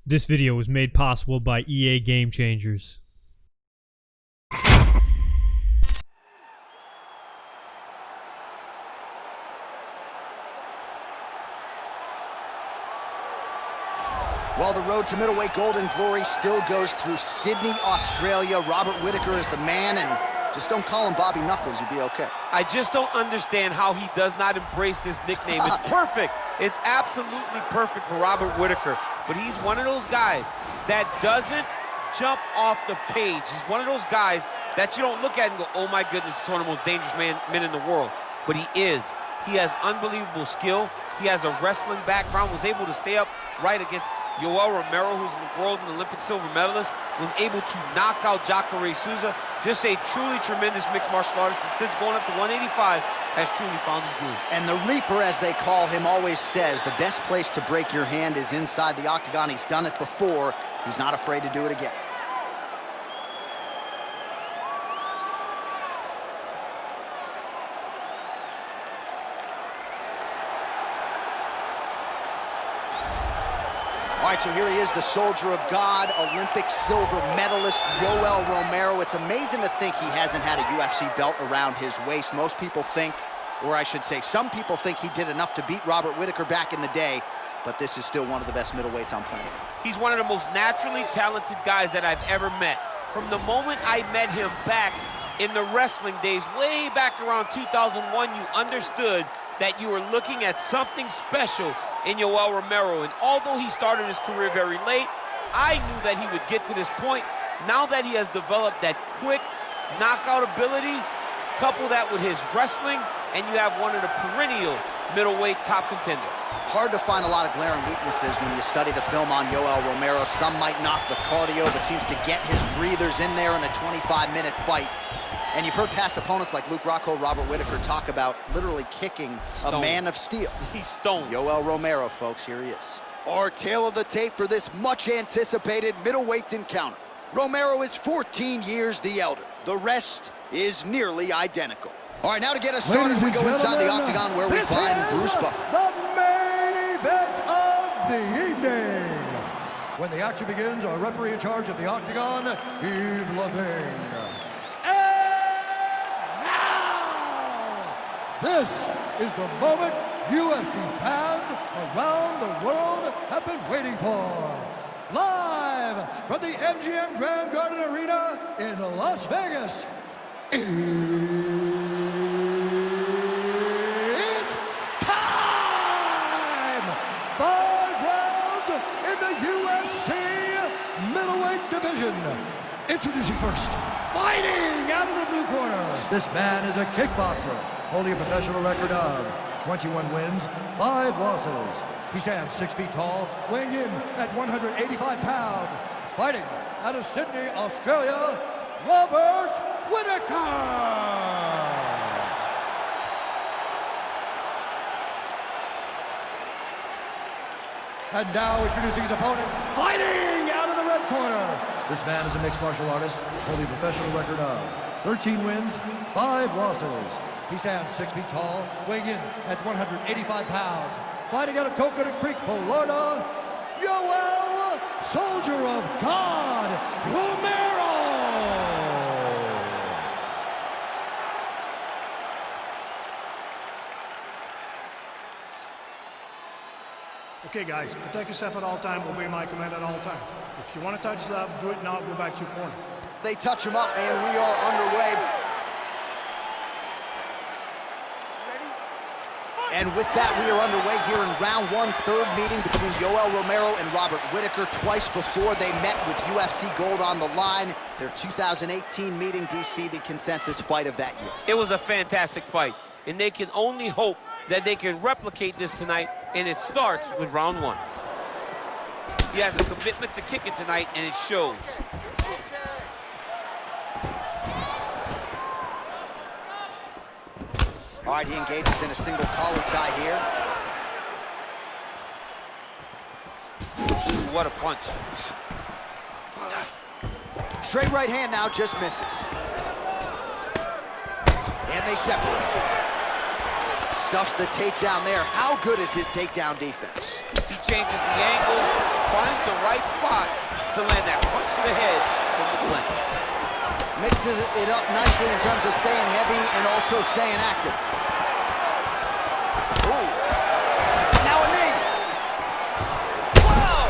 This video was made possible by EA Game Changers. Well, the road to middleweight golden glory still goes through Sydney, Australia. Robert Whittaker is the man, and just don't call him Bobby Knuckles, you'll be okay. I just don't understand how he does not embrace this nickname. It's perfect. It's absolutely perfect for Robert Whittaker. But he's one of those guys that doesn't jump off the page. He's one of those guys that you don't look at and go, oh my goodness, he's one of the most dangerous men in the world. But he is. He has unbelievable skill. He has a wrestling background, was able to stay up right against Joelle Romero, who's in the world and Olympic silver medalist, was able to knock out Jacare Souza. Just a truly tremendous mixed martial artist, and since going up to 185, has truly found his groove. And the Reaper, as they call him, always says the best place to break your hand is inside the octagon. He's done it before. He's not afraid to do it again. All right, so here he is, the soldier of God, Olympic silver medalist, Joelle Romero. It's amazing to think he hasn't had a UFC belt around his waist. Most people think, or I should say, some people think he did enough to beat Robert Whittaker back in the day, but this is still one of the best middleweights on planet Earth. He's one of the most naturally talented guys that I've ever met. From the moment I met him back in the wrestling days, way back around 2001, you understood that you were looking at something special in Yoel Romero. And although he started his career very late, I knew that he would get to this point. Now that he has developed that quick knockout ability, couple that with his wrestling, and you have one of the perennial middleweight top contenders. Hard to find a lot of glaring weaknesses when you study the film on Yoel Romero. Some might knock the cardio, but seems to get his breathers in there in a 25-minute fight. And you've heard past opponents like Luke Rocco, Robert Whittaker talk about literally kicking a man of steel. He's stoned. Yoel Romero, folks, here he is. Our tail of the tape for this much-anticipated middleweight encounter. Romero is 14 years the elder. The rest is nearly identical. All right, now to get us started, we go inside the octagon where we find Bruce Buffer. The main event of the evening. When the action begins, our referee in charge of the octagon, Yves Levine. This is the moment UFC fans around the world have been waiting for. Live from the MGM Grand Garden Arena in Las Vegas, it's time! 5 rounds in the UFC middleweight division. Introducing first, fighting out of the blue corner. This man is a kickboxer, holding a professional record of 21 wins, 5 losses. He stands 6 feet tall, weighing in at 185 pounds. Fighting out of Sydney, Australia, Robert Whittaker. And now introducing his opponent, fighting out of the red corner. This man is a mixed martial artist, holding a professional record of 13 wins, 5 losses. He stands 6 feet tall, weighing in at 185 pounds. Fighting out of Coconut Creek, Florida, Joelle, Soldier of God, Romero. Okay, guys, protect yourself at all time, obey my command at all time. If you want to touch left, do it now, go back to your corner. They touch him up, and we are underway. And with that, we are underway here in round 1, third meeting between Yoel Romero and Robert Whittaker. Twice before they met with UFC gold on the line. Their 2018 meeting, DC, the consensus fight of that year. It was a fantastic fight, and they can only hope that they can replicate this tonight, and it starts with round 1. He has a commitment to kick it tonight, and it shows. All right, he engages in a single collar tie here. What a punch. Straight right hand now, just misses. And they separate. Stuffs the takedown there. How good is his takedown defense? He changes the angle, finds the right right spot to land that punch to the head from the clinch. Mixes it up nicely in terms of staying heavy and also staying active. Ooh. Now a knee. Wow!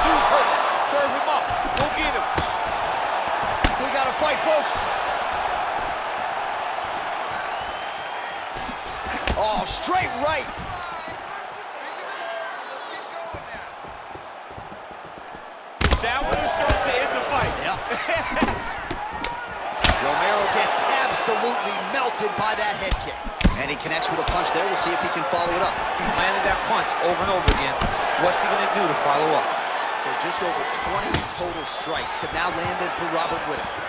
Dude's hurt. Serve him up. Go get him. We got to fight, folks. Oh, straight right. That one is starting to end the fight. Yeah. Romero gets absolutely melted by that head kick. And he connects with a punch there. We'll see if he can follow it up. He landed that punch over and over again. What's he going to do to follow up? So just over 20 total strikes have now landed for Robert Whittaker.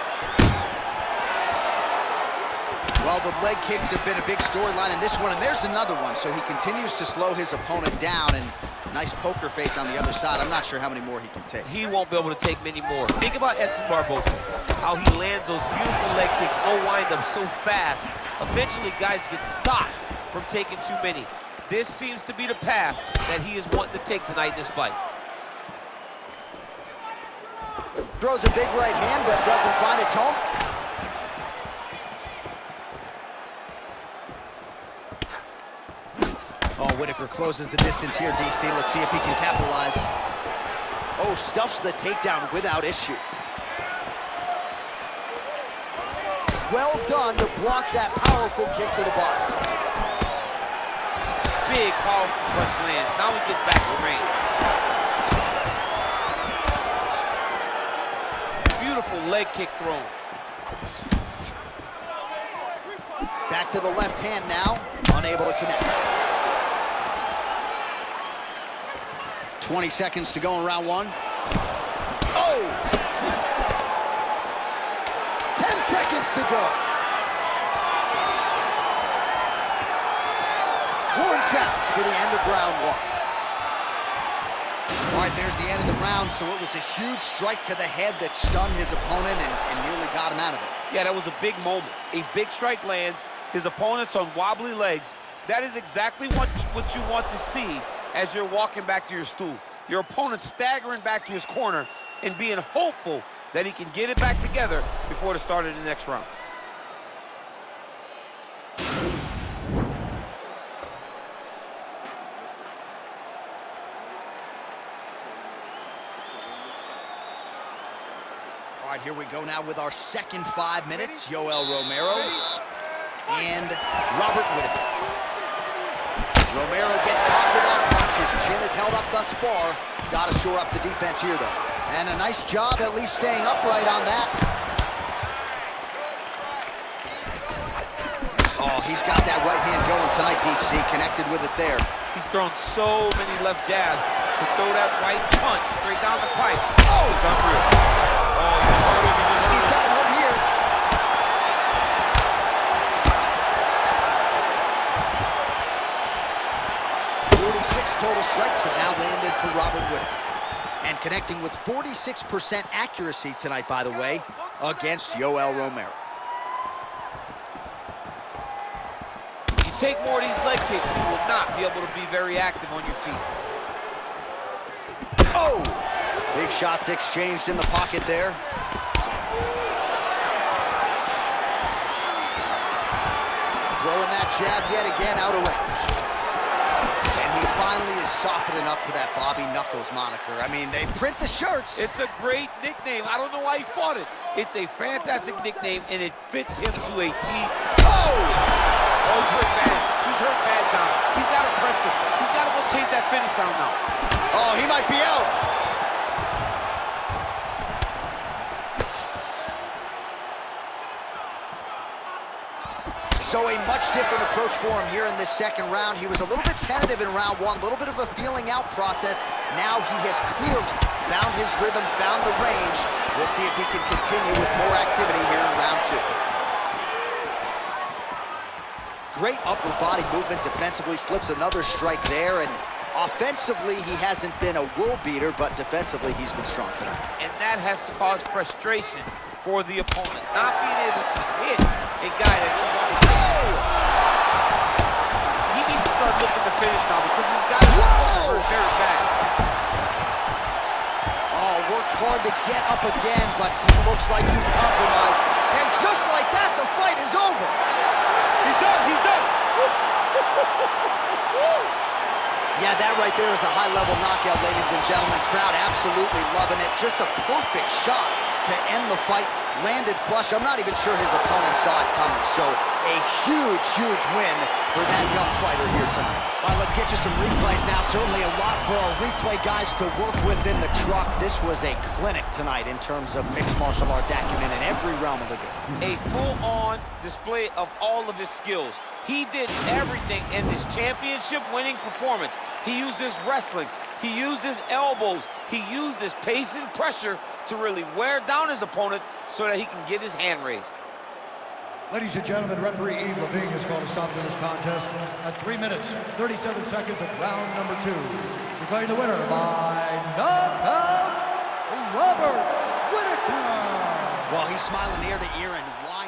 Well, the leg kicks have been a big storyline in this one, and there's another one. So he continues to slow his opponent down, and nice poker face on the other side. I'm not sure how many more he can take. He won't be able to take many more. Think about Edson Barboza, how he lands those beautiful leg kicks, no wind-up, so fast. Eventually, guys get stopped from taking too many. This seems to be the path that he is wanting to take tonight in this fight. Throws a big right hand, but doesn't find its home. Oh, Whittaker closes the distance here, DC. Let's see if he can capitalize. Oh, stuffs the takedown without issue. Well done to block that powerful kick to the body. Big, powerful punch lands. Now we get back to range. Beautiful leg kick thrown. Back to the left hand now, unable to connect. 20 seconds to go in round one. Oh! 10 seconds to go. Horn sounds for the end of round one. All right, there's the end of the round, so it was a huge strike to the head that stunned his opponent and nearly got him out of it. Yeah, that was a big moment. A big strike lands, his opponent's on wobbly legs. That is exactly what you want to see as you're walking back to your stool. Your opponent staggering back to his corner and being hopeful that he can get it back together before the start of the next round. All right, here we go now with our second 5 minutes. Joelle Romero and Robert Whittaker. Romero gets caught with that punch. His chin is held up thus far. Got to shore up the defense here, though. And a nice job at least staying upright on that. Oh, he's got that right hand going tonight, DC. Connected with it there. He's thrown so many left jabs to throw that right punch straight down the pipe. Oh! It's unreal. Oh, he just hurt him. He's got him hurt here. 46 total strikes have now landed for Robert Whittaker. And connecting with 46% accuracy tonight, by the way, against Joelle Romero. You take more of these leg kicks, you will not be able to be very active on your feet. Oh! Big shots exchanged in the pocket there. Throwing that jab yet again out of range. And he finally is softening up to that Bobby Knuckles moniker. I mean, they print the shirts. It's a great nickname. I don't know why he fought it. It's a fantastic nickname, and it fits him to a T. Oh! Oh, he's hurt bad. He's hurt bad, John. He's got to press him. He's got to go chase that finish down now. Oh, he might be out. So a much different approach for him here in this second round. He was a little bit tentative in round one, a little bit of a feeling out process. Now he has clearly found his rhythm, found the range. We'll see if he can continue with more activity here in round two. Great upper body movement defensively, slips another strike there, and offensively he hasn't been a world beater, but defensively he's been strong tonight. And that has to cause frustration for the opponent. Not being able to hit a guy that's he needs to start looking to finish now because he's got his opponent hurt very bad. Oh, hard to get up again, but he looks like he's compromised. And just like that, the fight is over. He's done, he's done. Yeah, that right there is a high-level knockout, ladies and gentlemen. Crowd absolutely loving it. Just a perfect shot to end the fight. Landed flush. I'm not even sure his opponent saw it coming. So a huge, huge win for that young fighter here tonight. All right, let's get you some replays now. Certainly a lot for our replay guys to work with in the truck. This was a clinic tonight in terms of mixed martial arts acumen in every realm of the game. A full-on display of all of his skills. He did everything in this championship-winning performance. He used his wrestling. He used his elbows. He used his pace and pressure to really wear down his opponent so that he can get his hand raised. Ladies and gentlemen, referee Yves Levine has called a stop to this contest at 3 minutes, 37 seconds of round number 2. Declaring the winner by knockout, Robert Whittaker. Well, he's smiling ear to ear, and why?